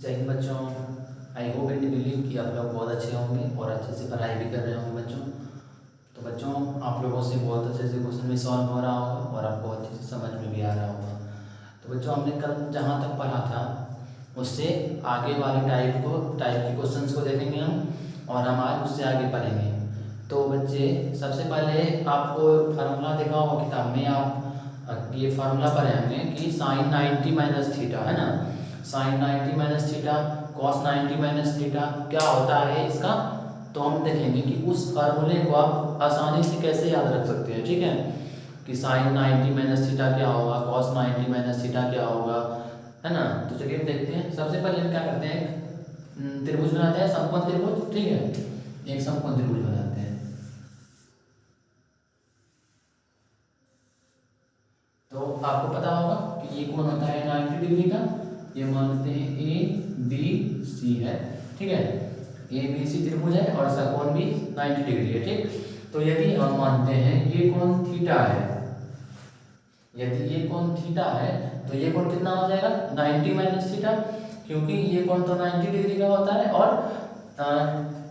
जय हिंद बच्चों। I hope and believe कि आप लोग बहुत अच्छे होंगे और अच्छे से पढ़ाई भी कर रहे होंगे बच्चों। तो बच्चों, आप लोगों से बहुत अच्छे से क्वेश्चन भी सॉल्व हो रहा होगा और आपको अच्छे से समझ में भी आ रहा होगा। तो बच्चों, हमने कल जहाँ तक पढ़ा था उससे आगे वाले टाइप के क्वेश्चंस को देखेंगे हम, और हम आज उससे आगे पढ़ेंगे। तो बच्चे, सबसे पहले आपको फार्मूला देखा होगा किताब में, आप ये फार्मूला पढ़े होंगे कि साइन 90 माइनस थीटा, है ना। Sine 90 minus theta cos 90 minus theta क्या होता है इसका। तो हम देखेंगे कि उस फार्मूले को आप आसानी से कैसे याद रख सकते हैं, ठीक है। कि साइन 90 माइनस थीटा क्या होगा, कॉस 90 माइनस थीटा क्या होगा, है ना। तो चलिए देखते हैं। सबसे पहले हम क्या करते हैं, त्रिभुज बनाते हैं, समकोण त्रिभुज, ठीक है। एक समकोण त्रिभुज बनाते हैं। तो आपको पता होगा कि ये कोण होता है 90 डिग्री का। ये मानते हैं ए बी सी है, ठीक है। ए बी सी त्रिभुज है और इसका कोण भी 90 डिग्री है, ठीक। तो यदि हम मानते हैं ये कोण थीटा है, यदि ये कोण थीटा है तो ये कोण कितना हो जाएगा 90 माइनस थीटा, क्योंकि ये कोण तो 90 डिग्री का होता है और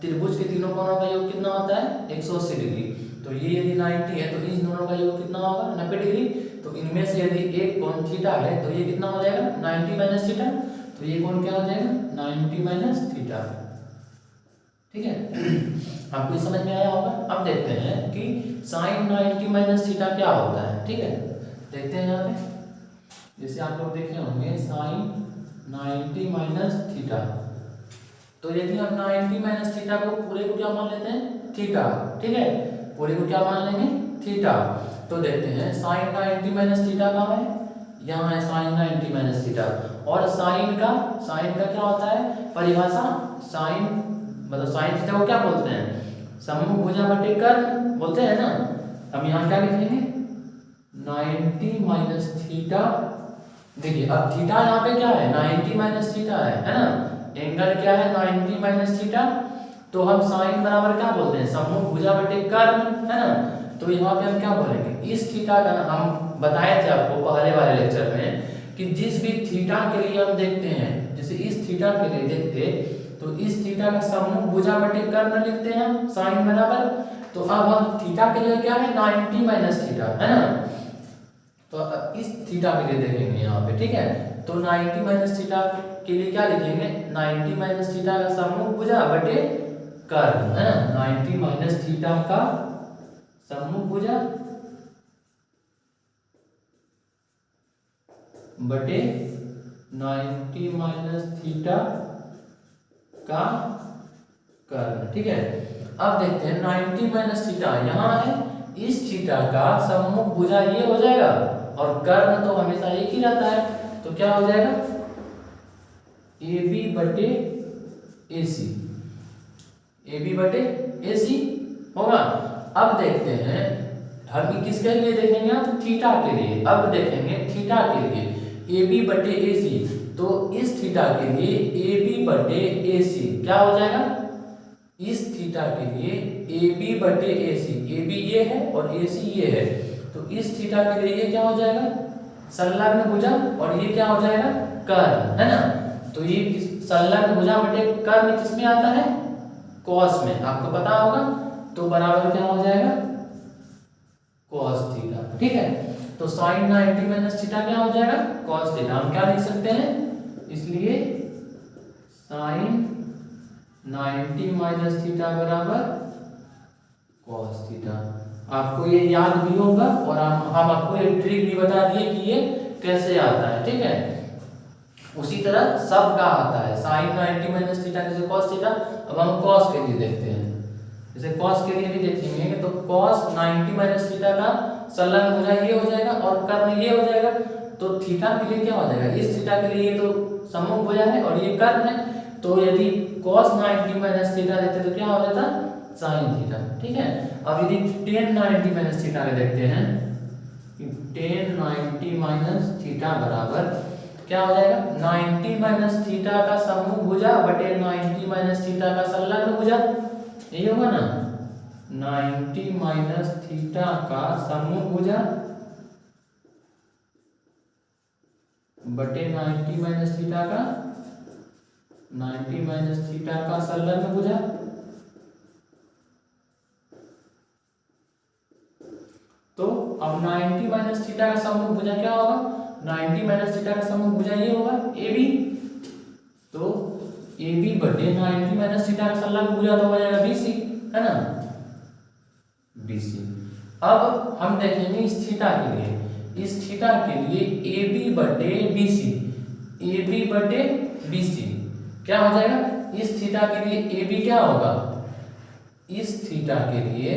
त्रिभुज के तीनों कोणों का योग कितना होता है 180 डिग्री। तो ये यदि 90 है तो इन दोनों का योग कितना होगा 90 डिग्री। तो इनमें से यदि एक कोण थीटा है तो ये कितना हो जाएगा 90 माइनस थीटा। तो ये कोण क्या हो जाएगा 90 माइनस थीटा, ठीक है। आपको समझ में आया होगा। अब देखते हैं कि साइन 90 माइनस थीटा क्या होता है, ठीक है। देखते हैं यहाँ पे, जैसे आप लोग देखे होंगे साइन 90 माइनस थीटा। तो यदि हम 90 माइनस थीटा को पूरे को क्या मान लेते हैं थीटा, ठीक है। पूरे को क्या मान लेंगे थीटा। तो देखते हैं साइन 90 माइनस थीटा कहाँ है, यहाँ है साइन 90 माइनस थीटा। और साइन का क्या होता है परिभाषा, साइन मतलब साइन थीटा को क्या बोलते हैं सम्मुख भुजा बटे कर्ण बोलते हैं ना। हम यहाँ क्या लिखेंगे 90 माइनस थीटा। देखिए अब थीटा यहाँ पे क्या है 90 माइनस थीटा है ना। एंगल क्या है 90 माइनस थीटा। तो हम साइन बराबर क्या बोलते हैं सम्मुख भुजा बटे कर्ण, है ना। तो यहाँ पे हम क्या बोलेंगे इस थीटा का, हम बताए थे आपको पहले वाले लेक्चर में कि जिस भी थीटा के लिए हम देखते हैं, जैसे इस थीटा के लिए देखते तो इस थीटा का सम्मुख भुजा बटे कर्ण लिखते हैं हम साइन बराबर। तो अब हम थीटा के लिए क्या है 90 माइनस थीटा, है ना। तो अब इस थीटा के लिए देखेंगे यहाँ पे, ठीक है। तो 90 माइनस थीटा के लिए क्या लिखेंगे 90 माइनस थीटा का सम्मुख भुजा बटे कर्ण, है ना। 90 माइनस थीटा का सम्मुख भुजा बटे 90 माइनस थीटा का कर्ण, ठीक है। अब देखते हैं 90 माइनस थीटा यहाँ है, इस थीटा का सम्मुख भुजा ये हो जाएगा और कर्ण तो हमेशा एक ही रहता है। तो क्या हो जाएगा ए बी बटे ए सी, ए बी बटे ए सी होगा। अब देखते हैं हम किसके लिए देखेंगे आप थीटा के लिए। अब देखेंगे थीटा के लिए ए बी बटे ए सी। तो इस थीटा के लिए ए बी बटे ए सी क्या हो जाएगा, इस थीटा के लिए ए बी बटे ए सी, ए बी ये है और ए सी ये है। तो इस थीटा के लिए ये क्या हो जाएगा संलग्न भुजा और ये क्या हो जाएगा कर्ण, है ना। तो ये संलग्न भुजा बटे कर्ण किसमें आता है कॉस में, आपको पता होगा। तो बराबर क्या हो जाएगा कॉस थीटा, ठीक है। तो साइन 90 माइनस थीटा क्या हो जाएगा कॉस थीटा। हम क्या लिख सकते हैं इसलिए साइन 90 माइनस थीटा बराबर कॉस थीटा। आपको ये याद भी होगा और हम आपको एक ट्रिक भी बता दिए कि ये कैसे आता है, ठीक है। उसी तरह सब का आता है साइन 90 माइनस थीटा जैसे कॉस थीटा। अब हम कॉस के लिए देखते हैं, जैसे कॉस के लिए भी देखेंगे तो कॉस 90 माइनस थीटा का संलग्न भुजा ये हो जाएगा और कर्ण ये हो जाएगा। तो थीटा के लिए क्या हो जाएगा इस थीटा के लिए ये तो सम्मुख भुजा है और ये कर्ण है। तो यदि cos 90 माइनस थीटा देते तो क्या हो जाता sin थीटा, ठीक है। अब यदि tan 90 माइनस थीटा का देखते हैं कि tan 90 माइनस थीटा बराबर क्या हो जाएगा 90 माइनस थीटा का सम्मुख भुजा बटे 90 माइनस थीटा का संलग्न भुजा, यही होगा ना। 90 माइनस थीटा का सम्मुख भुजा बटे 90 माइनस थीटा का 90 माइनस थीटा का संलग्न भुजा। तो अब 90 माइनस थीटा का सम्मुख भुजा क्या होगा? 90 माइनस थीटा का सम्मुख भुजा ये होगा AB। तो AB बटे 90 माइनस थीटा का संलग्न भुजा तो हो जाएगा BC, है ना, BC। अब हम देखेंगे इस थीटा के लिए, इस थीटा के लिए AB बटे BC, AB बटे BC क्या हो जाएगा? इस थीटा के लिए AB क्या होगा? इस थीटा के लिए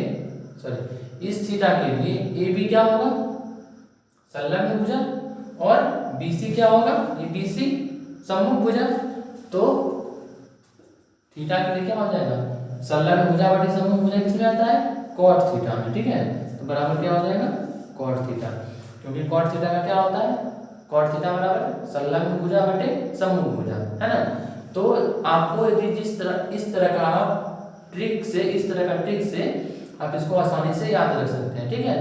इस थीटा के लिए AB क्या होगा? संलग्न भुजा, और BC क्या होगा? ये BC सम्मुख भुजा। तो थीटा के लिए क्या हो जाएगा? संलग्न भुजा बटे सम्मुख भुजा किसमें आता है? कॉट थीटा में, ठीक है। तो बराबर क्या हो जाएगा? कॉट थीटा, क्योंकि कॉट थीटा का क्या होता है? कॉट थीटा बराबर संलग्न भुजा बटे सम्मुख भुजा, है ना। तो आपको यदि इस तरह का ट्रिक से आप इसको आसानी से याद रख सकते हैं, ठीक है।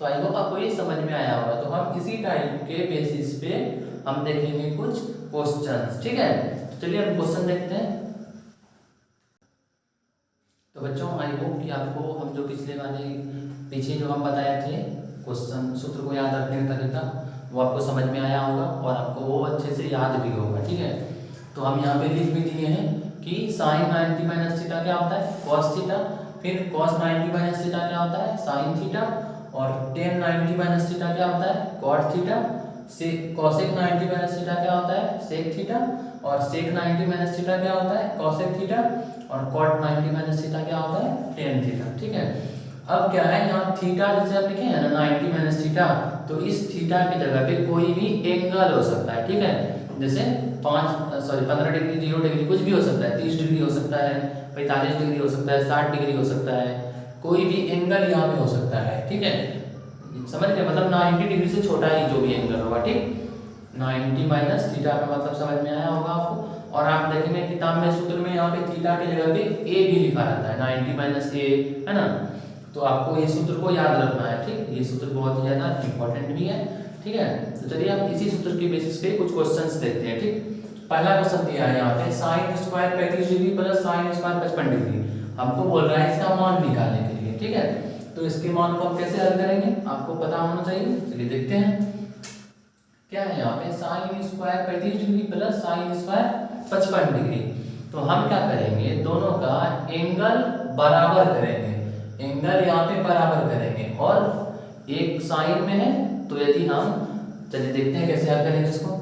तो आई होप आपको ये समझ में आया होगा। तो हम इसी टाइप के बेसिस पे हम देखेंगे कुछ क्वेश्चंस, ठीक है। तो चलिए हम क्वेश्चन देखते हैं। तो बच्चों आई होप कि आपको हम जो पीछे जो हम बताए थे क्वेश्चन सूत्र को याद रखने का तरीका वो आपको समझ में आया होगा और आपको वो अच्छे से याद भी होगा, ठीक है। तो हम यहाँ पे लिख भी दिए हैं कि sin 90 माइनस थीटा क्या होता है? cos theta. फिर cos 90 माइनस थीटा क्या होता है? sin theta. और tan 90 माइनस थीटा क्या होता है? cot theta. cosec 90 minus theta क्या होता है? sec theta. और sec 90 माइनस थीटा क्या होता है? cosec theta. और cot 90 माइनस थीटा क्या होता है? tan थीटा, ठीक है। अब क्या है यहाँ थीटा जैसे आप लिखे हैं ना 90 माइनस थीटा, तो इस थीटा की जगह पे कोई भी एंगल हो सकता है, ठीक है। जैसे 15 डिग्री, 0 डिग्री, कुछ भी हो सकता है, 30 डिग्री हो सकता है, 45 डिग्री हो सकता है, 60 डिग्री हो सकता है, कोई भी एंगल यहाँ पे हो सकता है, ठीक है। समझ गए? मतलब 90 डिग्री से छोटा ही जो भी एंगल होगा, ठीक। 90 माइनस थीटा का मतलब समझ में आया होगा आपको। और आप देखेंगे किताब में सूत्र में यहाँ पे थीटा की जगह पे ए भी लिखा रहता है, 90 माइनस ए, है ना। तो आपको ये सूत्र को याद रखना है, ठीक। ये सूत्र बहुत ही ज्यादा इंपॉर्टेंट भी है, ठीक है। तो चलिए हम इसी सूत्र के बेसिस पे कुछ क्वेश्चंस देखते हैं, ठीक। पहला क्वेश्चन दिया है यहाँ पे sin square 35 degree plus sin square 55 degree. हमको बोल रहा है इसका मान निकालने के लिए, ठीक है। तो इसके मान को हम कैसे हल करेंगे आपको पता होना चाहिए। चलिए देखते हैं क्या है यहाँ पे sin square 35 degree plus sin square 55 degree. तो हम क्या करेंगे, दोनों का एंगल बराबर करेंगे, एंगल यहाँ पे बराबर करेंगे और एक साइन में है। तो यदि हम चलिए देखते हैं कैसे हल करेंगे इसको।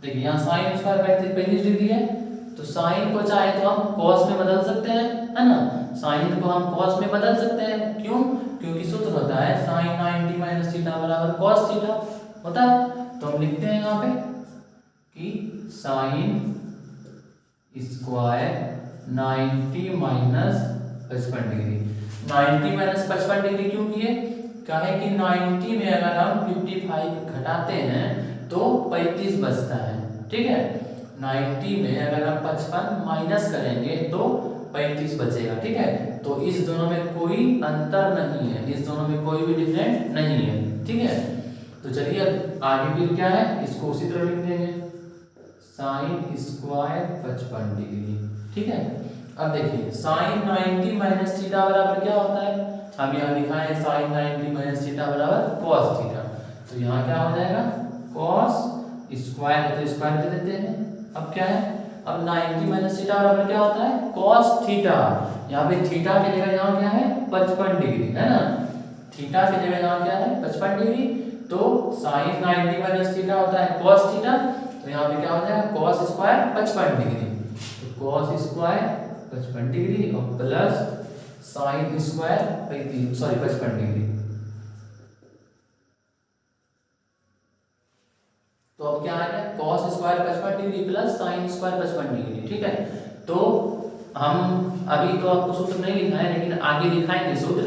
देखिए यहाँ साइन स्क्वायर 35 डिग्री है, तो साइन को चाहे तो हम कॉस में बदल सकते हैं, है ना। साइन को हम कॉस में बदल सकते हैं, क्यों? क्योंकि सूत्र होता है sin 90 माइनस थीटा बराबर cos थीटा होता है। तो हम लिखते हैं यहाँ पे कि sin square 90 minus 55 degree. 90 minus 55 degree क्यों किए? क्या है कि 90 में अगर हम 55 घटाते हैं तो 35 बचता है, ठीक है। 90 में अगर हम 55 माइनस करेंगे तो 35 बचेगा, ठीक है। तो इस दोनों में कोई अंतर नहीं है, इस दोनों में कोई भी डिफरेंट नहीं है, ठीक है। तो चलिए अब आगे फिर क्या है, इसको उसी तरह लिख देंगे sin स्क्वायर 55 डिग्री, ठीक है। अब देखिए sin 90 माइनस थीटा बराबर क्या होता है? हम यहाँ लिखा है sin 90 माइनस थीटा बराबर cos थीटा। तो यहाँ क्या हो जाएगा cos स्क्वायर है तो स्क्वायर दे देते हैं। अब क्या है, अब 90 माइनस थीटा बराबर क्या होता है cos थीटा। यहाँ पे थीटा की जगह यहाँ क्या है 55 डिग्री, है ना। थीटा की जगह यहाँ क्या है 55 डिग्री। तो sin 90 माइनस थीटा होता है cos थीटा। तो यहाँ पे क्या हो जाएगा cos स्क्वायर 55 डिग्री। तो cos स्क्वायर 55 डिग्री और प्लस sin स्क्वायर 55 डिग्री। तो अब क्या आ गया cos square 55 degree plus sin square 55 degree, ठीक है। तो हम अभी तो आपको सूत्र नहीं लिखा है, लेकिन आगे लिखाएंगे सूत्र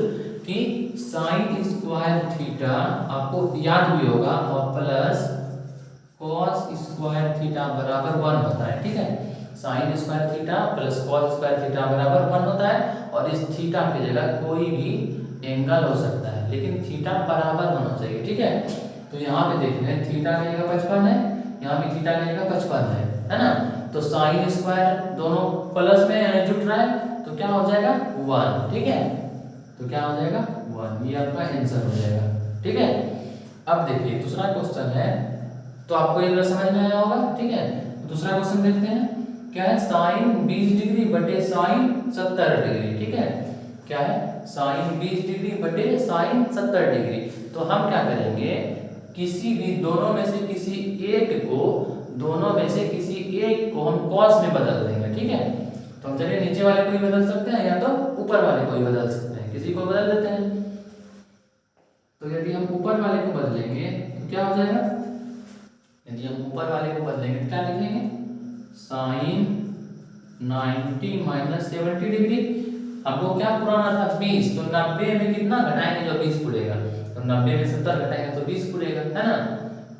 कि sin स्क्वायर थीटा आपको याद भी होगा और प्लस cos स्क्वायर थीटा बराबर 1 होता है, ठीक है। sin square theta plus cos square theta बराबर 1 होता है और इस थीटा की जगह कोई भी एंगल हो सकता है, लेकिन थीटा बराबर होना चाहिए, ठीक है। तो यहाँ पे देख रहे हैं थीटा की जगह 55 है, यहाँ भी थीटा की जगह 55 है ना। तो साइन स्क्वायर दोनों प्लस में यानी जुट रहा है तो क्या हो जाएगा 1, ठीक है। तो क्या हो जाएगा 1, ये आपका आंसर हो जाएगा, ठीक है। अब देखिए दूसरा क्वेश्चन है, तो आपको ये समझ में आया होगा, ठीक है। दूसरा क्वेश्चन देखते हैं, क्या है साइन 20 डिग्री बटे साइन 70 डिग्री, ठीक है। क्या है साइन 20 डिग्री बटे साइन 70 डिग्री। तो हम क्या करेंगे, किसी भी दोनों में से किसी एक को हम कॉस में बदल देंगे, ठीक है। तो हम चलिए नीचे वाले को ही बदल सकते हैं या तो ऊपर वाले को ही बदल सकते हैं, किसी को बदल देते हैं। तो यदि हम ऊपर वाले को बदलेंगे तो क्या हो जाएगा, यदि हम ऊपर वाले को बदलेंगे तो क्या लिखेंगे, साइन 90 माइनस 70 डिग्री। हमको क्या पुराना था 20, तो 90 में कितना घटाएंगे जो 20 पुरेगा, तो 90 में 70 घटाएंगे तो 20 पुरेगा, है ना।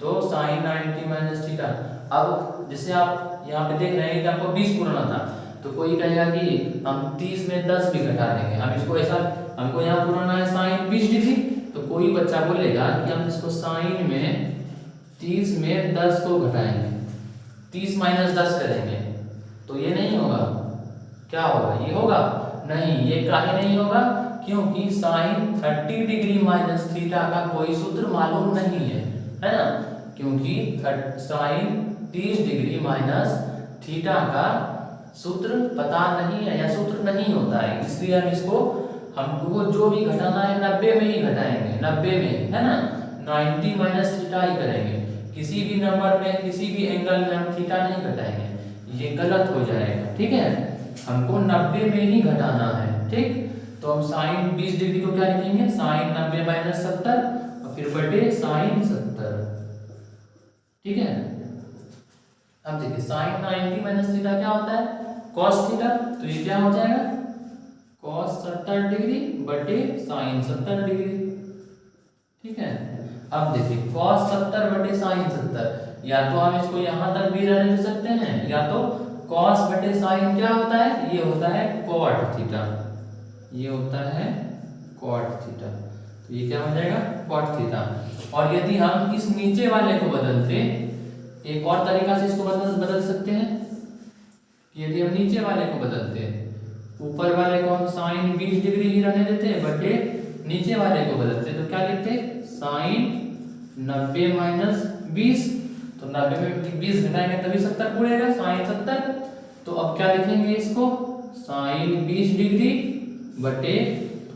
तो साइन 90 माइनस थीटा। अब जैसे आप यहाँ पे देख रहे हैं कि आपको 20 पुराना था, तो कोई कहेगा कि हम 30 में 10 भी घटा देंगे। हम इसको ऐसा, हमको यहाँ पुराना है साइन 20 डिग्री, तो कोई बच्चा बोलेगा कि हम इसको साइन में 30 में 10 को घटाएंगे, 30 माइनस 10 करेंगे, तो ये नहीं होगा। क्या होगा, ये होगा नहीं, ये काहे नहीं होगा, क्योंकि साइन 30 डिग्री माइनस थीटा का कोई सूत्र मालूम नहीं है ना। क्योंकि साइन 30 डिग्री माइनस थीटा का सूत्र पता नहीं है या सूत्र नहीं होता है, इसलिए हम इसको, हमको जो भी घटाना है 90 में ही घटाएंगे, 90 में, है ना। 90 माइनस थीटा ही करेंगे, किसी भी नंबर में किसी भी एंगल में हम थीटा नहीं घटाएंगे, ये गलत हो जाएगा, ठीक है। हमको 90 में ही घटाना है, ठीक। तो हम साइन 20 डिग्री को क्या लिखेंगे, साइन 90 माइनस 70 और फिर बटे साइन 70, ठीक है। अब देखिए साइन 90 माइनस थीटा क्या होता है, कॉस थीटा। तो ये क्या हो जाएगा, कॉस 70 डिग्री बटे साइन 70 डिग्री, ठीक है। अब देखिए कॉस 70 बटे साइन 70, या तो हम इसको यहां तक भी रहने दे सकते हैं, या तो कॉस बटे साइन क्या होता है, ये होता है कॉट थीटा, ये होता है कॉट थीटा। तो ये क्या हो जाएगा, कॉट थीटा। और यदि हम इस नीचे वाले को बदलते, एक और तरीका से इसको बदल सकते हैं, यदि हम नीचे वाले को बदलते, ऊपर वाले को हम साइन 20 डिग्री ही रहने देते बटे नीचे वाले को बदलते, तो क्या लिखते, साइन 90 माइनस 20, तो 90 में 20 घटाएंगे तभी 70 पूरेगा, साइन 70। तो अब क्या लिखेंगे इसको, साइन 20 डिग्री बटे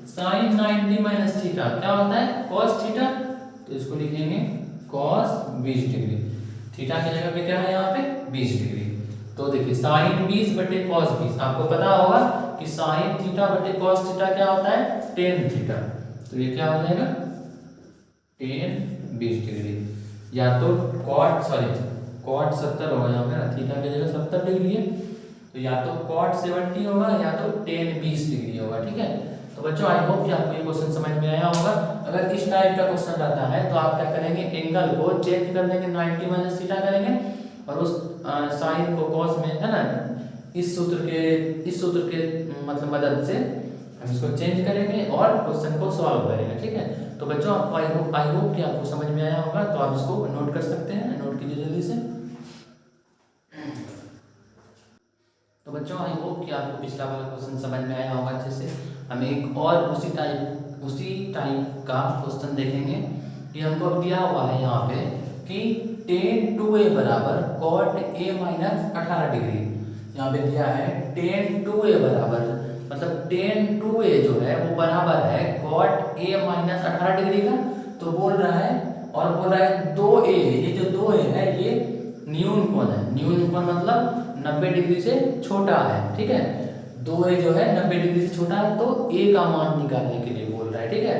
साइन 90 माइनस थीटा, क्या होता है कॉस थीटा, तो इसको लिखेंगे कॉस 20 डिग्री। थीटा की जगह पे क्या है यहाँ पे 20 डिग्री। तो देखिए साइन 20 बटे कॉस 20, आपको पता होगा कि साइन थीटा बटे कॉस थीटा क्या होता है टेन थीटा। तो ये क्या हो जाएगा टेन 20 डिग्री, या तो कॉट 70 होगा यहाँ पे ना, थीटा की जगह 70 डिग्री है, तो या तो कॉट 70 होगा या तो टेन 20 डिग्री होगा, ठीक है। तो बच्चों आई होप कि आपको ये क्वेश्चन समझ में आया होगा। अगर इस टाइप का क्वेश्चन आता है तो आप क्या करेंगे, एंगल को चेंज कर देंगे, 90 माइनस थीटा करेंगे और उस साइन को कॉस में, है ना, इस सूत्र के मतलब मदद से हम इसको चेंज करेंगे और क्वेश्चन को सॉल्व करेंगे, ठीक है। तो बच्चों आपको आई होप कि आपको समझ में आया होगा, तो आप इसको नोट कर सकते हैं, नोट कीजिए जल्दी से। तो बच्चों आई होप कि आपको पिछला वाला क्वेश्चन समझ में आया होगा अच्छे से। हम एक और उसी टाइप का क्वेश्चन देखेंगे कि हमको अब दिया हुआ है यहाँ पे कि tan 2a बराबर cot a माइनस 18 डिग्री। यहाँ पे दिया है tan 2a बराबर, मतलब tan 2a जो है वो बराबर है cot a माइनस 18 डिग्री का। तो बोल रहा है, और बोल रहा है 2a, ये जो 2a है ये न्यून कोण है, न्यून कोण मतलब 90 डिग्री से छोटा है, ठीक है। 2a जो है 90 डिग्री से छोटा है, तो a का मान निकालने के लिए बोल रहा है, ठीक है।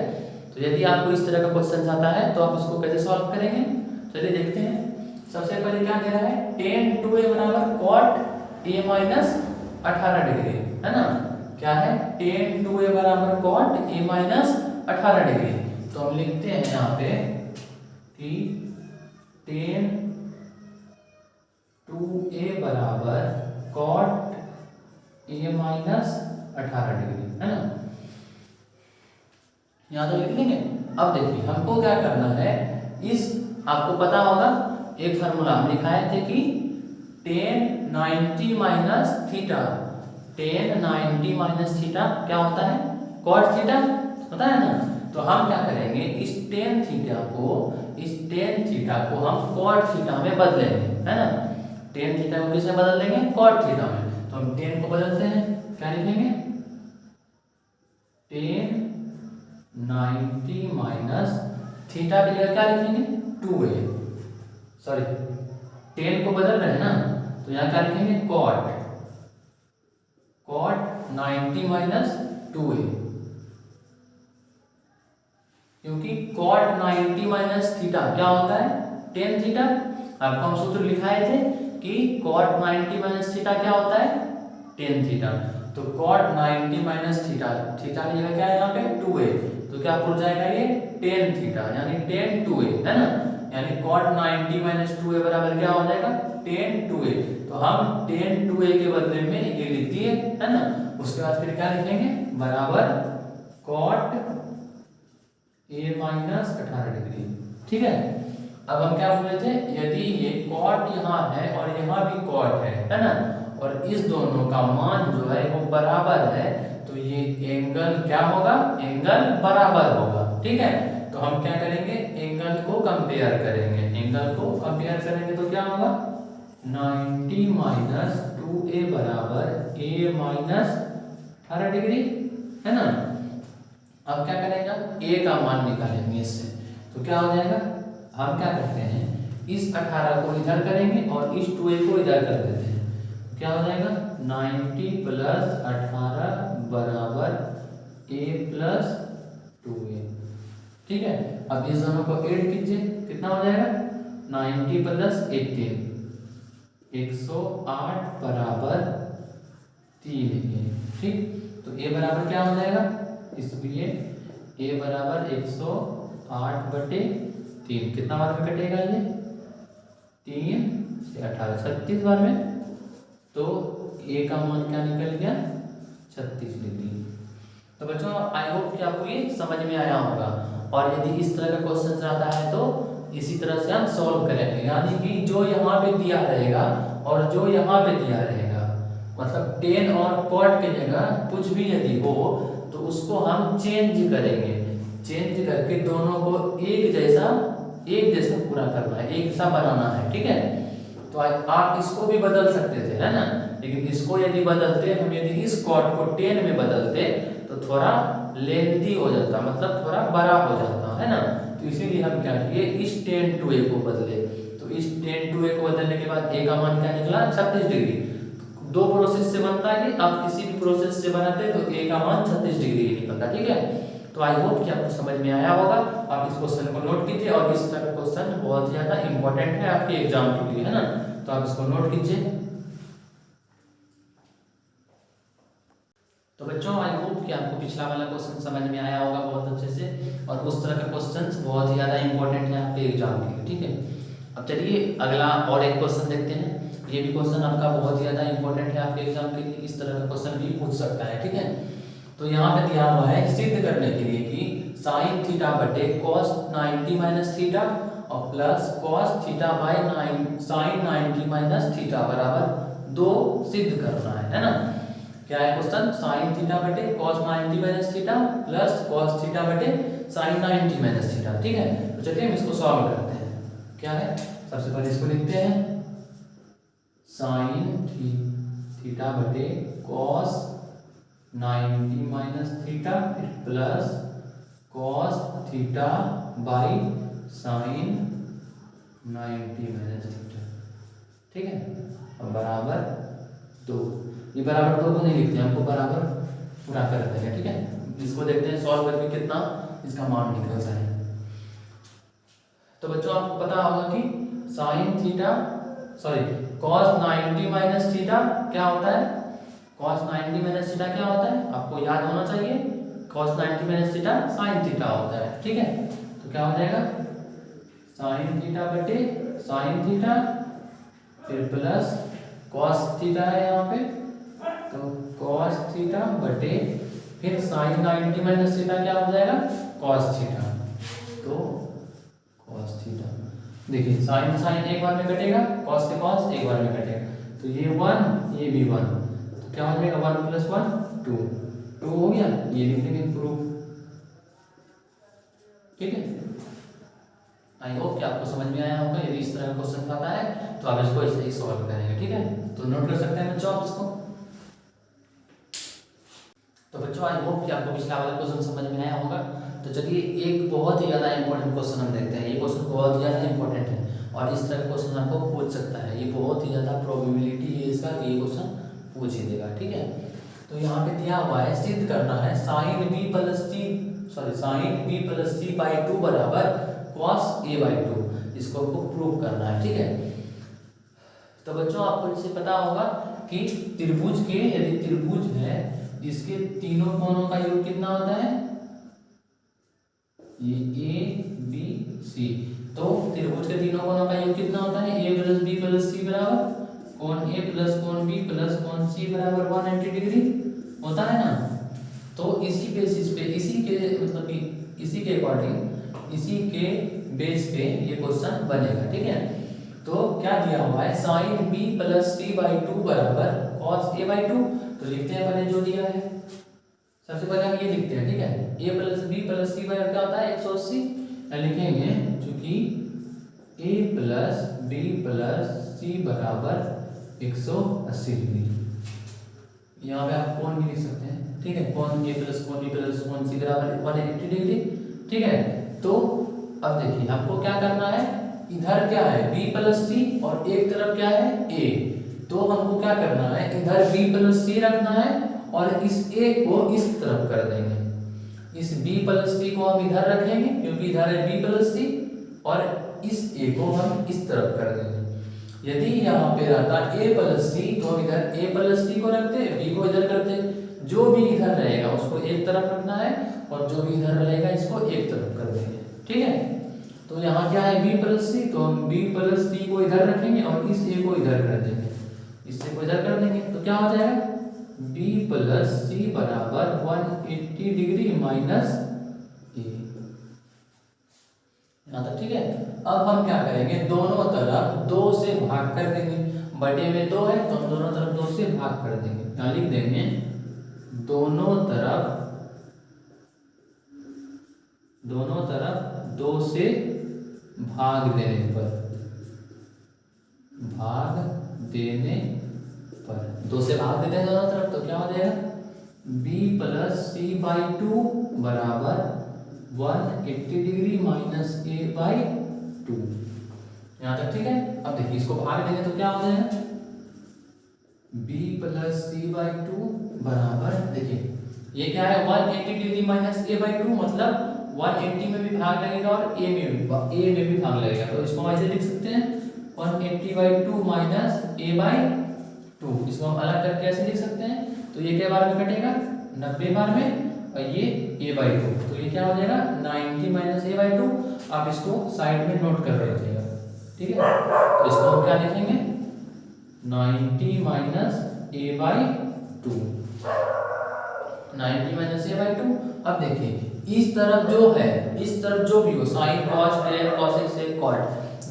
तो यदि आपको इस तरह का क्वेश्चन आता है तो आप उसको कैसे सॉल्व करेंगे, चलिए देखते हैं। सबसे पहले क्या दे रहा है, tan 2a बराबर cot a माइनस 18 डिग्री, है ना। क्या है, tan 2a बराबर cot a माइनस 18 डिग्री। तो हम लिखते हैं यहाँ पे कि tan 2a बराबर cot a माइनस 18 डिग्री, है ना। यहाँ तो लिख लेंगे। अब देखिए हमको क्या करना है, इस आपको पता होगा एक फार्मूला हम लिखाए थे कि tan 90 minus theta, ten 90 minus theta क्या होता है, कॉट थीटा होता है ना। तो हम क्या करेंगे, इस टेन थीटा को हम कॉट थीटा में बदलेंगे, है ना। टेन थीटा को किसमें बदल देंगे, कॉट थीटा में। तो हम टेन को बदलते हैं, क्या लिखेंगे, टेन 90 माइनस थीटा की जगह क्या लिखेंगे, 2a, सॉरी 10 को बदल रहे हैं ना, तो यहाँ क्या लिखेंगे, कॉट 90 माइनस 2a, क्योंकि कॉट 90 माइनस थीटा क्या होता है, टेन थीटा। आपको हम सूत्र लिखाए थे कि कॉट 90 माइनस थीटा क्या होता है, टेन थीटा। तो कॉट 90 माइनस थीटा की जगह क्या है यहाँ पे, 2a, तो क्या हो जाएगा ये टेन थीटा, यानी टेन 2a, है ना। यानी कॉट 90 माइनस 2a बराबर क्या हो जाएगा, टेन 2a। तो हम टेन 2a के बदले में ये लिख दिए, है ना। उसके बाद फिर क्या लिखेंगे, बराबर कॉट a माइनस 18 डिग्री, ठीक है। अब हम क्या बोले थे, यदि ये कॉट यहाँ है और यहाँ भी कॉट है ना, और इस दोनों का मान जो है वो बराबर है, तो ये एंगल क्या होगा, एंगल बराबर होगा, ठीक है। तो हम क्या करेंगे, एंगल को कंपेयर करेंगे, तो क्या होगा, 90 माइनस 2a बराबर a माइनस 18 डिग्री, है ना। अब क्या करेगा, a का मान निकालेंगे इससे, तो क्या हो जाएगा, हम क्या करते हैं, इस 18 को इधर करेंगे और इस 2a को इधर कर देते हैं, क्या हो जाएगा, 90 प्लस 18 बराबर a प्लस 2a, ठीक है। अब इस दोनों को ऐड कीजिए, कितना हो जाएगा, 90 प्लस 18 108 बराबर 3a, ठीक। तो a बराबर क्या हो जाएगा, इसलिए a बराबर 108 बटे 3, कितना बार में कटेगा ये, 3 से 18 36 बार में, तो a का मान क्या निकल गया, 36 डिग्री। तो बच्चों आई होप कि आपको ये समझ में आया होगा, और यदि इस तरह का क्वेश्चन आता है तो इसी तरह से हम सॉल्व करेंगे, यानी कि जो यहाँ पे दिया रहेगा और जो यहाँ पे दिया रहेगा, मतलब टेन और कॉट की जगह कुछ भी यदि हो तो उसको हम चेंज करेंगे, चेंज करके दोनों को एक जैसा पूरा करना है, एक जैसा बनाना है, ठीक है। तो आप इसको भी बदल सकते थे, है ना, लेकिन इसको यदि बदलते, हम यदि इस कॉट को 10 में बदलते तो थोड़ा लेंथी हो जाता, मतलब थोड़ा बड़ा हो जाता, है ना। तो इसीलिए हम क्या किए, इस 10 to a को बदले। तो इस 10 to a को बदलने के बाद a का मान क्या निकला, 36 डिग्री। दो प्रोसेस से बनता है, आप किसी भी प्रोसेस से बनाते तो a का मान 36 डिग्री ही निकलता, ठीक है। तो आई होप कि आपको समझ में आया होगा। आप इस क्वेश्चन को नोट कीजिए, और इस तरह का क्वेश्चन बहुत ज़्यादा इंपॉर्टेंट है आपके एग्जाम के लिए, है ना। तो आप इसको नोट कीजिए। तो बच्चों आई होप कि आपको पिछला वाला क्वेश्चन समझ में आया होगा बहुत अच्छे से, और उस तरह का क्वेश्चंस बहुत ही ज़्यादा इंपॉर्टेंट है आपके एग्जाम के लिए, ठीक है। अब चलिए अगला और एक क्वेश्चन देखते हैं। ये भी क्वेश्चन आपका बहुत ही ज़्यादा इंपॉर्टेंट है आपके एग्जाम के लिए, इस तरह का क्वेश्चन भी पूछ सकता है, ठीक है। तो यहाँ पे दिया हुआ है, सिद्ध करने के लिए कि साइन थीटा बटे कॉस 90 माइनस थीटा और plus cos theta by sine 90 minus theta बराबर 2 सिद्ध करना है ना। क्या है क्वेश्चन, साइन थीटा बटे cos 90 minus theta plus cos theta बटे साइन 90 माइनस थीटा, ठीक है। तो चलिए हम इसको सॉल्व करते हैं। क्या है, सबसे पहले इसको लिखते हैं, साइन थीटा बटे cos 90 minus theta plus cos theta by sine 90 minus theta, ठीक है। अब बराबर 2, ये बराबर 2 को नहीं लिखते, हमको बराबर पूरा कर देंगे, ठीक है। इसको देखते हैं सॉल्व करके कितना इसका मान निकलता है। तो बच्चों आपको पता होगा कि sine theta cos 90 minus theta क्या होता है, कॉस 90 माइनस थीटा क्या होता है, आपको याद होना चाहिए। Cos 90 minus theta sine theta होता है, ठीक है। तो क्या हो जाएगा, साइन थीटा बटे साइन थीटा फिर प्लस कॉस थीटा है यहाँ पे, तो कॉस थीटा बटे फिर साइन 90 माइनस थीटा क्या हो जाएगा, कॉस थीटा, तो कॉस थीटा। देखिए साइन साइन एक बार में कटेगा, कॉस से कॉस एक बार में कटेगा, तो ये 1 ये भी 1, तो क्या हो जाएगा 1 + 1 2 हो गया। ये लिख देंगे प्रूफ। ठीक है, आई होप कि आपको समझ में आया होगा। यदि इस तरह का क्वेश्चन आता है तो आप इसको ऐसे ही सॉल्व करेंगे। ठीक है, तो नोट कर सकते हैं बच्चों आप इसको। तो बच्चों आई होप कि आपको पिछला वाला क्वेश्चन समझ में आया होगा। तो चलिए एक बहुत ही ज़्यादा इंपॉर्टेंट क्वेश्चन हम देखते हैं। ये क्वेश्चन बहुत ही ज़्यादा इंपॉर्टेंट है और इस तरह का क्वेश्चन आपको पूछ सकता है। ये बहुत ही ज़्यादा प्रोबेबिलिटी है इसका कि ये क्वेश्चन पूछ ही देगा। ठीक है, तो यहाँ पे दिया हुआ है सिद्ध करना है sin b + c/2 बराबर cos a/2। इसको आपको प्रूव करना है। ठीक है, तो बच्चों आपको इससे पता होगा कि त्रिभुज के, यदि त्रिभुज है इसके तीनों कोणों का योग कितना होता है, ये a b c। तो त्रिभुज के तीनों कोणों का योग कितना होता है, a + b + c बराबर कोण a + कोण b + कोण c बराबर 180 डिग्री होता है ना। तो इसी बेसिस पे, इसी के मतलब कि इसी के अकॉर्डिंग, इसी के बेस पे ये क्वेश्चन बनेगा। ठीक है, तो क्या दिया हुआ है sin b + c/2 बराबर cos a/2। तो लिखते हैं पहले जो दिया है, सबसे पहले हम ये लिखते हैं। ठीक है, a + b + c बराबर क्या होता है 180। लिखेंगे चूंकि a + b + c बराबर 180 डिग्री। यहाँ पे आप कोण भी लिख सकते हैं। ठीक है, कोण a + कोण b + कोण c बराबर 180 डिग्री। ठीक है, तो अब देखिए हमको क्या करना है, इधर क्या है b + c और एक तरफ क्या है a। तो हमको क्या करना है, इधर b + c रखना है और इस a को इस तरफ कर देंगे। इस b + c को हम इधर रखेंगे क्योंकि इधर है b + c और इस a को हम इस तरफ कर देंगे। यदि यहाँ पे रहता a + c तो हम इधर a + c को रखते, b को इधर करते। जो भी इधर रहेगा उसको एक तरफ रखना है और जो भी इधर रहेगा इसको एक तरफ कर देंगे। ठीक है, तो यहाँ क्या है b + c, तो हम b + c को इधर रखेंगे और इस a को इधर कर देंगे, इससे को इधर कर देंगे। तो क्या हो जाएगा b + c बराबर 180 डिग्री माइनस a। यहाँ तक ठीक है। अब हम क्या करेंगे, दोनों तरफ 2 से भाग कर देंगे। बटे में 2 है तो हम दोनों तरफ 2 से भाग कर देंगे। यहाँ लिख देंगे दोनों तरफ 2 से भाग देने पर, 2 से भाग देते हैं दोनों तरफ, तो क्या हो जाएगा b + c/2 बराबर 180 डिग्री माइनस a/2। यहाँ तक ठीक है। अब देखिए इसको भाग देंगे तो क्या हो जाएगा b + c/2 बराबर, देखिए ये क्या है 180 डिग्री माइनस a/2, मतलब 180 में भी भाग लगेगा और a में भी भाग लगेगा। तो इसको हम ऐसे लिख सकते हैं 180/2 माइनस a/2। इसको हम अलग करके ऐसे लिख सकते हैं। तो ये क्या बार में कटेगा 90 बार में और ये a/2, तो ये क्या हो जाएगा 90 माइनस a/2। आप इसको साइड में नोट कर लीजिएगा। ठीक है, तो इसको हम क्या लिखेंगे 90 माइनस a/2, 90 माइनस a/2। अब देखिए इस तरफ जो है, इस तरफ जो भी हो sin cos tan cosec sec cot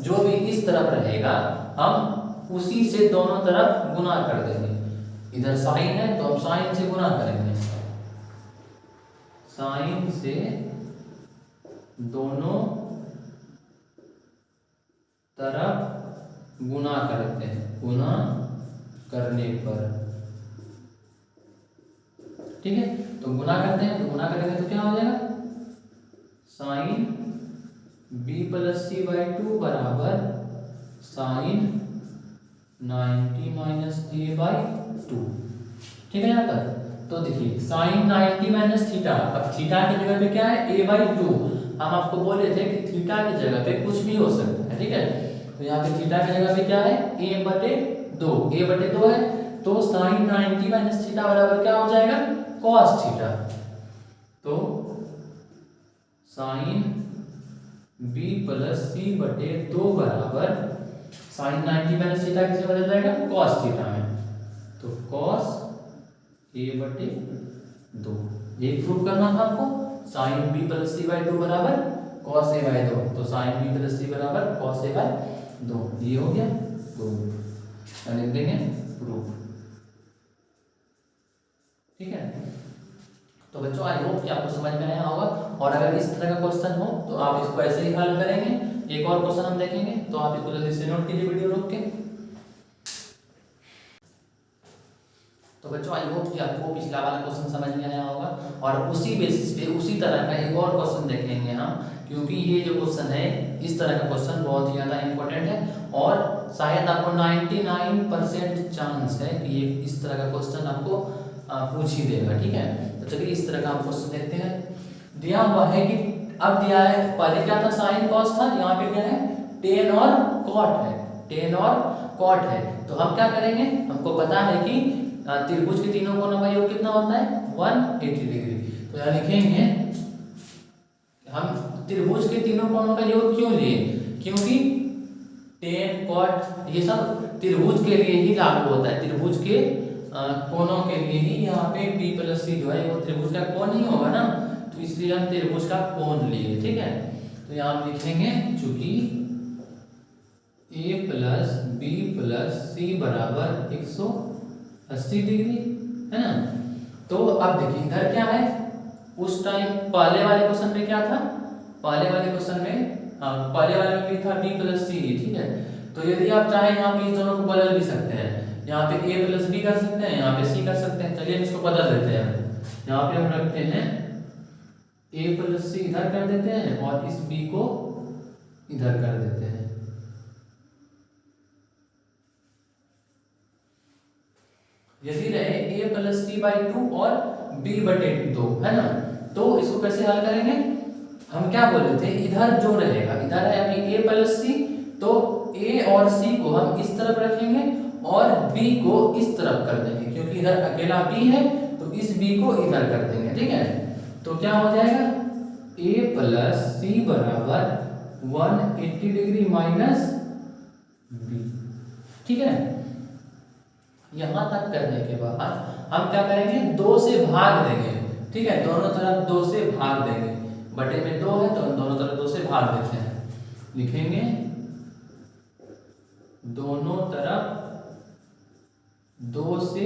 जो भी इस तरफ रहेगा हम उसी से दोनों तरफ गुना कर देंगे। इधर sin है तो हम sin से गुना करेंगे, sin से दोनों तरफ गुना करते हैं, गुना करने पर। ठीक है, तो गुना करते हैं, तो गुना करेंगे तो क्या हो जाएगा sin b + c/2 बराबर sin 90 माइनस a/2। ठीक है यहाँ तक। तो देखिए sin 90 माइनस थीटा, अब थीटा की जगह पे क्या है a/2। हम आपको बोले थे कि थीटा की जगह पे कुछ भी हो सकता है। ठीक है, तो यहाँ पे थीटा की जगह पे क्या है a/2 है। तो sin 90 माइनस थीटा बराबर क्या हो जाएगा cos थीटा। तो sin b + c/2 बराबर sin 90 माइनस थीटा किससे बदल जाएगा cos थीटा में, तो cos a/2। ये प्रूव करना था आपको, sin b + c/2 बराबर cos a/2। तो sin b + c बराबर cos a/2, ये हो गया प्रूव। लिख देंगे प्रूफ। ठीक है, तो बच्चों आई होप कि आपको समझ में आया होगा। और अगर इस तरह का क्वेश्चन हो तो आप इसको ऐसे ही हल करेंगे। एक और क्वेश्चन हम देखेंगे, तो आप इसको जल्दी से नोट कीजिए वीडियो रोक के। तो बच्चों आई होप कि आपको पिछला वाला क्वेश्चन समझ में आया होगा, और उसी बेसिस पे उसी तरह का एक और क्वेश्चन देखेंगे हम, क्योंकि ये जो क्वेश्चन है इस तरह का क्वेश्चन बहुत ही ज़्यादा इंपॉर्टेंट है, और शायद आपको 99% चांस है कि ये इस तरह का क्वेश्चन आपको पूछ ही देगा। ठीक है, तो चलिए इस तरह का हम क्वेश्चन देखते हैं। दिया हुआ है कि अब दिया है, पहले क्या था साइन कॉस था, यहाँ पे क्या है टेन और कॉट है, टेन और कॉट है। तो हम क्या करेंगे, हमको पता है कि त्रिभुज के तीनों कोणों का योग कितना होता है 180 डिग्री। तो यहाँ लिखेंगे हम त्रिभुज के तीनों कोणों का योग क्यों लिए, क्योंकि टेन कॉट ये सब त्रिभुज के लिए ही लागू होता है, त्रिभुज के कोणों के लिए ही। यहाँ पे b प्लस सी जो है वो त्रिभुज का कोण ही होगा ना, तो इसलिए हम त्रिभुज का कोण लिए। ठीक है, तो यहाँ हम लिखेंगे चूंकि a प्लस बी प्लस सी बराबर 180 डिग्री है ना। तो अब देखिए इधर क्या है, उस टाइम पहले वाले क्वेश्चन में क्या था, पहले वाले क्वेश्चन में पहले वाले में भी था b प्लस सी। ठीक है, तो यदि आप चाहें यहाँ पे इस दोनों को बदल भी सकते हैं, यहाँ पे a प्लस बी कर सकते हैं, यहाँ पे c कर सकते हैं। चलिए हम इसको बदल देते हैं, यहाँ पे हम रखते हैं a प्लस सी इधर कर देते हैं और इस b को इधर कर देते हैं। यदि रहे a प्लस सी बाई 2 और b बटे 2 है ना, तो इसको कैसे हल करेंगे, हम क्या बोले थे इधर जो रहेगा, इधर है अभी a प्लस सी, तो a और c को हम इस तरफ रखेंगे और b को इस तरफ कर देंगे, क्योंकि इधर अकेला b है तो इस b को इधर कर देंगे। ठीक है, तो क्या हो जाएगा a प्लस सी बराबर 180 डिग्री माइनस b। ठीक है, यहां तक करने के बाद हम क्या करेंगे, 2 से भाग देंगे। ठीक है, दोनों तरफ 2 से भाग देंगे, बटे में 2 है तो हम दोनों तरफ 2 से भाग देते हैं। लिखेंगे दोनों तरफ 2 से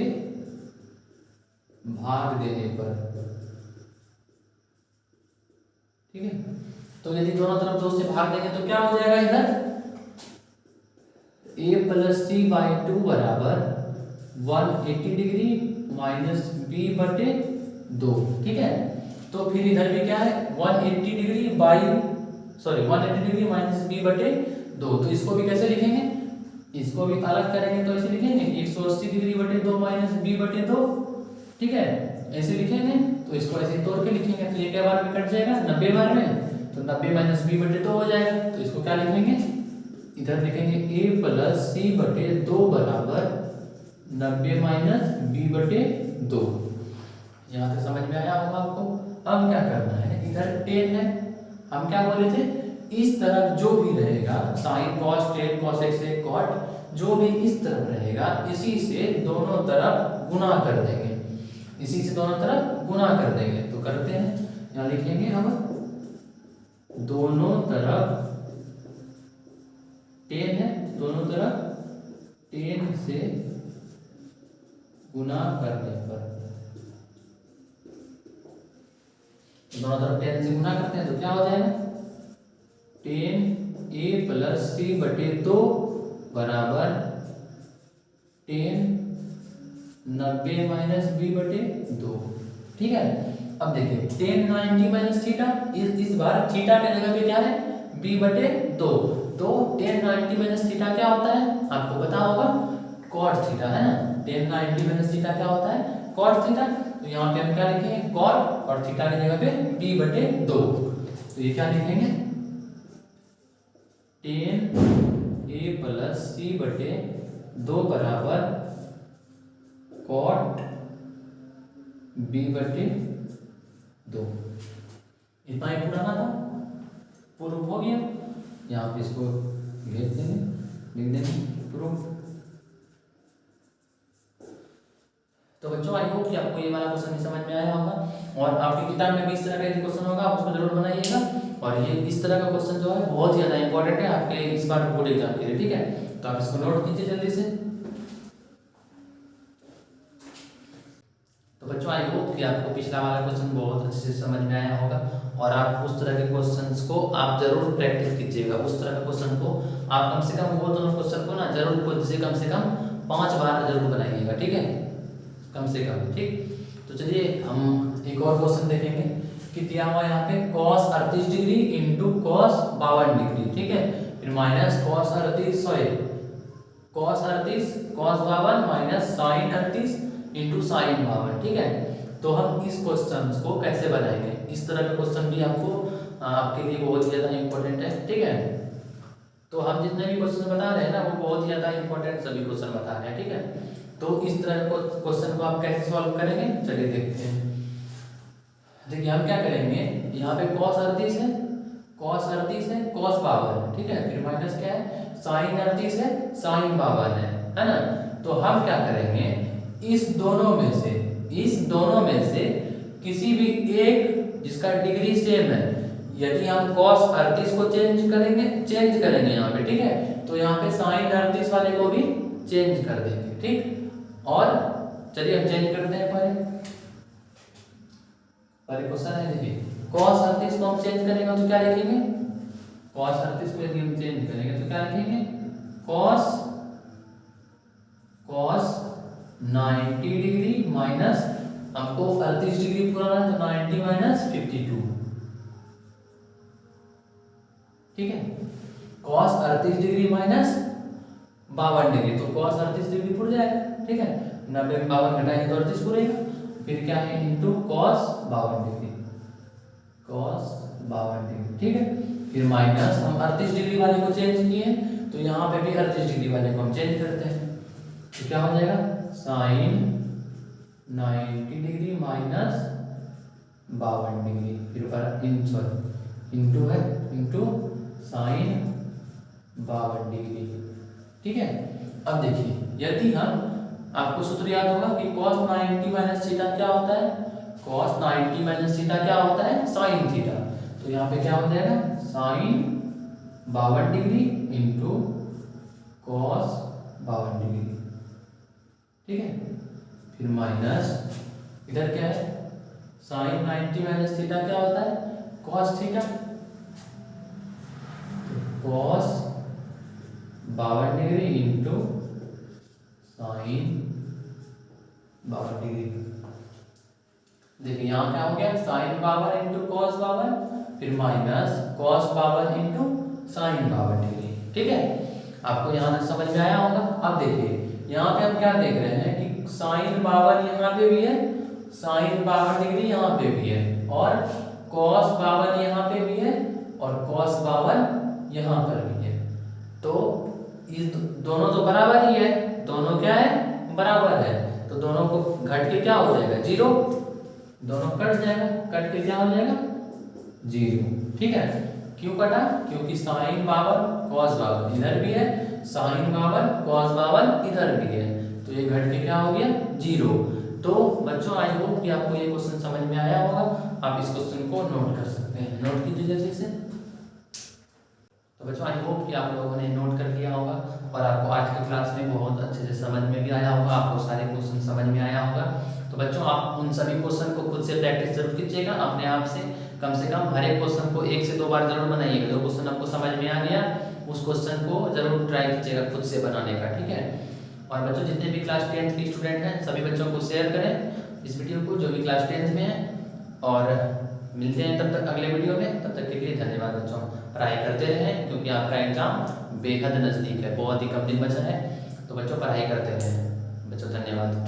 भाग देने पर। ठीक है, तो यदि दोनों तरफ 2 से भाग देंगे तो क्या हो जाएगा, इधर a प्लस सी बाई 2 बराबर 180 डिग्री माइनस b बटे 2। ठीक है, तो फिर इधर भी क्या है 180 डिग्री माइनस b बटे 2। तो इसको भी कैसे लिखेंगे, इसको भी अलग करेंगे तो ऐसे लिखेंगे 180 डिग्री बटे 2 माइनस b बटे 2। ठीक है, ऐसे लिखेंगे, तो इसको ऐसे तोड़ के लिखेंगे तो ये क्या बार में कट जाएगा 90 बार में, तो 90 माइनस b बटे 2 हो जाएगा। तो इसको क्या लिखेंगे, इधर लिखेंगे a प्लस सी बटे 2 बराबर 90 माइनस b बटे 2। यहाँ से समझ में आया होगा आपको। अब क्या करना है, इधर टेन है, हम क्या बोले थे इस तरफ जो भी रहेगा sine cos tan cos x cot, जो भी इस तरफ रहेगा इसी से दोनों तरफ गुना कर देंगे, इसी से दोनों तरफ गुना कर देंगे। तो करते हैं, यहाँ लिखेंगे हम दोनों तरफ टेन है, दोनों तरफ टेन से गुना करने पर, दोनों तरफ टेन से गुना करते हैं तो क्या हो जाएगा, टेन a प्लस सी बटे 2 बराबर टेन 90 माइनस b बटे 2। ठीक है, अब देखिए टेन 90 माइनस थीटा, इस बार थीटा के जगह पे क्या है b बटे 2। तो टेन 90 माइनस थीटा क्या होता है आपको पता होगा, कॉट थीटा है ना। टेन 90 माइनस थीटा क्या होता है, कॉट थीटा। तो यहाँ पे हम क्या लिखेंगे कॉट, और थीटा की जगह पे b बटे 2। तो ये क्या लिखेंगे, टेन a प्लस सी बटे 2 बराबर कॉट b बटे 2। इतना ही पुराना था, प्रूफ हो गया। यहाँ पे इसको लिख देंगे प्रूफ। तो बच्चों आई होप कि आपको ये वाला क्वेश्चन समझ में आया होगा, और आपकी किताब में भी इस तरह का क्वेश्चन होगा, आप उसको जरूर बनाइएगा। और ये इस तरह का क्वेश्चन जो है बहुत ज़्यादा इंपॉर्टेंट है आपके इस बार बोर्ड एग्जाम के लिए। ठीक है, तो आप इसको नोट कीजिए जल्दी से। बच्चों आई होप कि आपको पिछला वाला क्वेश्चन बहुत अच्छे से समझ में आया होगा और आप उस तरह के क्वेश्चंस को आप जरूर प्रैक्टिस कीजिएगा। उस तरह के क्वेश्चन को आप कम से कम वो दोनों क्वेश्चन को ना जरूर खुद से कम 5 बार जरूर बनाइएगा, ठीक है, कम से कम, ठीक। तो चलिए हम एक और क्वेश्चन देखेंगे कि दिया हुआ यहाँ पे cos 38 degree into cos 52 degree, ठीक है, फिर minus cos 38 cos 52 minus sin 38 into sin 52, ठीक है। तो हम इस क्वेश्चन को कैसे बनाएंगे, इस तरह का क्वेश्चन भी आपको आपके लिए बहुत ज़्यादा इंपॉर्टेंट है, ठीक है। तो हम जितने भी क्वेश्चन बता रहे हैं ना वो बहुत ज़्यादा इंपॉर्टेंट सभी क्वेश्चन बता रहे हैं, ठीक है। तो इस तरह के क्वेश्चन को आप कैसे सॉल्व करेंगे, चलिए देखते हैं। देखिए हम क्या करेंगे, यहाँ पे cos 38 है, cos 52 है, ठीक है, फिर माइनस क्या है, sin 38 है, sin 52 है ना। तो हम क्या करेंगे, इस दोनों में से किसी भी एक जिसका डिग्री सेम है, यदि हम cos 38 को चेंज करेंगे यहाँ पे, ठीक है, तो यहाँ पे sin 38 वाले को भी चेंज कर देंगे, ठीक। और चलिए हम चेंज करते हैं पहले क्वेश्चन है, देखिए cos 38 को हम चेंज करेंगे तो क्या लिखेंगे, cos 38 को यदि हम चेंज करेंगे तो क्या लिखेंगे, cos 90 डिग्री माइनस, हमको 38 डिग्री पूरा है तो 90 माइनस 52, ठीक है, cos 38 डिग्री माइनस 52 डिग्री, तो cos 38 डिग्री पूरा जाएगा, ठीक है, 90 में 52 घटाएंगे तो 38 पूरेगा, फिर क्या है इंटू cos 52 डिग्री, ठीक है, फिर माइनस हम 38 डिग्री वाले को चेंज किए तो यहाँ पे भी 38 डिग्री वाले को हम चेंज करते हैं, तो क्या हो जाएगा, sin 90 डिग्री माइनस 52 डिग्री, फिर इंटू है इंटू sin 52 डिग्री, ठीक है। अब देखिए यदि हम, आपको सूत्र याद होगा कि cos 90 माइनस थीटा क्या होता है, cos 90 माइनस थीटा क्या होता है, sin थीटा, तो यहाँ पे क्या हो जाएगा, sin 52 degree into cos 52 degree, ठीक है, फिर माइनस इधर क्या है, sin 90 माइनस थीटा क्या होता है, cos theta, cos 52 degree into sin 52 degree. देखिए यहाँ क्या हो गया, sin 52 इंटू cos 52, फिर minus cos 52 into sin 52 degree, ठीक है। आपको यहाँ तक समझ में आया होगा। अब देखिए यहाँ पे हम क्या देख रहे हैं कि sin 52 यहाँ पे भी है, sin 52 डिग्री यहाँ पे भी है, और cos 52 यहाँ पे भी है, और cos 52 यहाँ पर भी है। तो इस दोनों तो बराबर ही है, दोनों क्या है, बराबर है, तो दोनों को घट के क्या हो जाएगा, 0, दोनों कट जाएगा, कट के क्या हो जाएगा, 0, ठीक है। क्यों कटा, क्योंकि sin 52 cos 52 इधर भी है, sin 52 cos 52 इधर भी है, तो ये घट के क्या हो गया, 0। तो बच्चों आई होप कि आपको ये क्वेश्चन समझ में आया होगा। आप इस क्वेश्चन को नोट कर सकते हैं, नोट कीजिए जल्दी से। तो बच्चों आई होप कि आप लोगों ने नोट कर लिया होगा और आपको आज की क्लास में बहुत अच्छे से समझ में भी आया होगा, आपको सारे क्वेश्चन समझ में आया होगा। तो बच्चों आप उन सभी क्वेश्चन को खुद से प्रैक्टिस जरूर कीजिएगा, अपने आप से कम हर एक क्वेश्चन को 1 से 2 बार जरूर बनाइएगा। जो क्वेश्चन आपको समझ में आ गया उस क्वेश्चन को जरूर ट्राई कीजिएगा खुद से बनाने का, ठीक है। और बच्चों जितने भी क्लास 10th के स्टूडेंट हैं सभी बच्चों को शेयर करें इस वीडियो को, जो भी क्लास 10th में है। और मिलते हैं तब तक अगले वीडियो में, तब तक के लिए धन्यवाद बच्चों। पढ़ाई करते रहें क्योंकि आपका एग्जाम बेहद नज़दीक है, बहुत ही कम दिन बचा है, तो बच्चों पढ़ाई करते रहें बच्चों, धन्यवाद।